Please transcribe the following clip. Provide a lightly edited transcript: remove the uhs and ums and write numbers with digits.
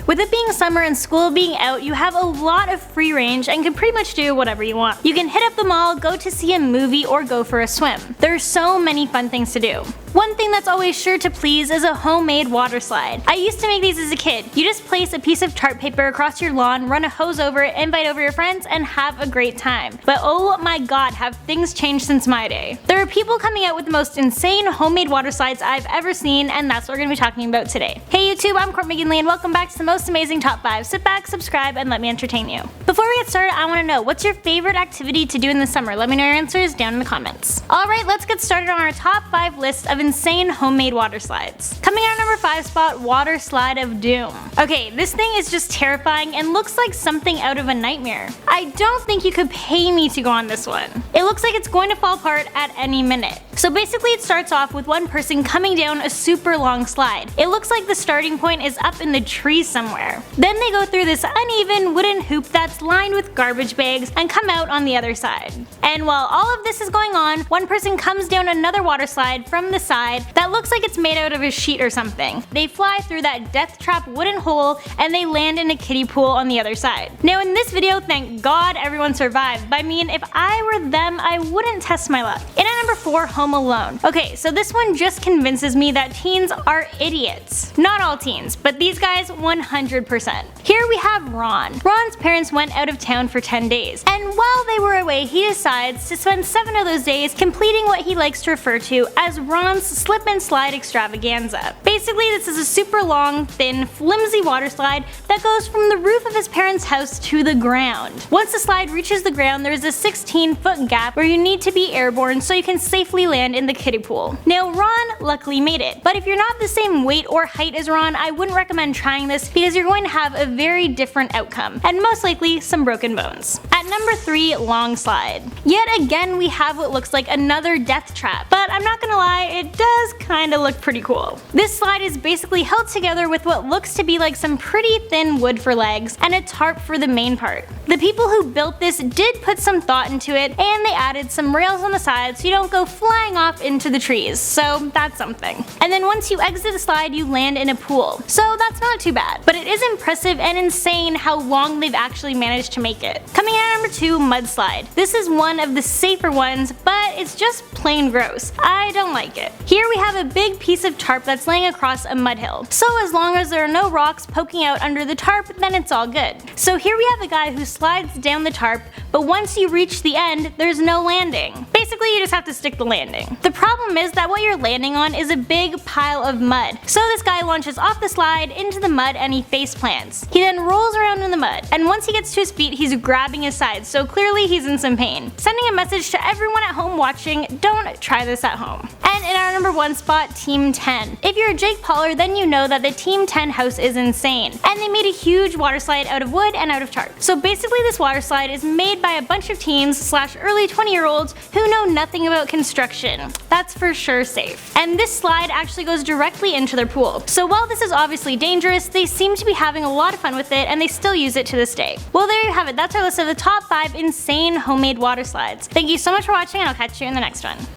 With it being summer and school being out, you have a lot of free range and can pretty much do whatever you want. You can hit up the mall, go to see a movie, or go for a swim. There are so many fun things to do. One thing that's always sure to please is a homemade water slide. I used to make these as a kid. You just place a piece of chart paper across your lawn, run a hose over it, invite over your friends, and have a great time. But oh my god, have things changed since my day. There are people coming out with the most insane homemade water slides I've ever seen, and that's what we're going to be talking about today. Hey YouTube, I'm Court McGinley and welcome back to the most amazing top 5. Sit back, subscribe, and let me entertain you. Before we get started, I want to know, what's your favorite activity to do in the summer? Let me know your answers down in the comments. Alright, let's get started on our top 5 list of insane homemade water slides. Coming in at number 5 spot, Waterslide of Doom. Okay, this thing is just terrifying and looks like something out of a nightmare. I don't think you could pay me to go on this one. It looks like it's going to fall apart at any minute. So basically it starts off with one person coming down a super long slide. It looks like the starting point is up in the trees somewhere. Then they go through this uneven wooden hoop that's lined with garbage bags and come out on the other side. And while all of this is going on, one person comes down another water slide from the side that looks like it's made out of a sheet or something. They fly through that death trap wooden hole and they land in a kiddie pool on the other side. Now in this video, thank God everyone survived, but I mean, if I were them, I wouldn't test my luck. In at number 4, Home Alone. Okay, so this one just convinces me that teens are idiots. Not all teens, but these guys 100%. Here we have Ron. Ron's parents went out of town for 10 days, and while they were away, he decides to spend 7 of those days completing what he likes to refer to as Ron's slip and slide extravaganza. Basically, this is a super long, thin, flimsy water slide that goes from the roof of his parents' house to the ground. Once the slide reaches the ground, there is a 16-foot gap where you need to be airborne so you can safely land in the kiddie pool. Now, Ron luckily made it, but if you're not the same weight or height as Ron, I wouldn't recommend trying this because you're going to have a very different outcome, and most likely some broken bones. At number 3, Long Slide. Yet again, we have what looks like another death trap, but I'm not gonna lie, it does kinda look pretty cool. This slide is basically held together with what looks to be like some pretty thin wood for legs and a tarp for the main part. The people who built this did put some thought into it, and they added some rails on the side so you don't go flying off into the trees, so that's something. And then once you exit the slide, you land in a pool, so that's not too bad. But it is impressive and insane how long they've actually managed to make it. Coming in at number 2, Mudslide. This is one of the safer ones, but it's just plain gross. I don't like it. Here we have a big piece of tarp that's laying across a mud hill, so as long as there are no rocks poking out under the tarp, then it's all good. So here we have a guy who slides down the tarp, but once you reach the end, there's no landing. Basically, you just have to stick the landing. The problem is that what you're landing on is a big pile of mud. So this guy launches off the slide into the mud and he face plants. He then rolls around in the mud, and once he gets to his feet, he's grabbing his sides, so clearly he's in some pain. Sending a message to everyone at home watching, don't try this at home. And in our number 1 spot, Team 10. If you're a Jake Pauler, then you know that the Team 10 house is insane, and they made a huge water slide out of wood and out of tarp. So basically this water slide is made by a bunch of teens / early 20-year-olds who know nothing about construction. That's for sure safe. And this slide actually goes directly into their pool. So while this is obviously dangerous, they seem to be having a lot of fun with it, and they still use it to this day. Well, there you have it. That's our list of the top 5 insane homemade water slides. Thank you so much for watching, and I'll catch you in the next one.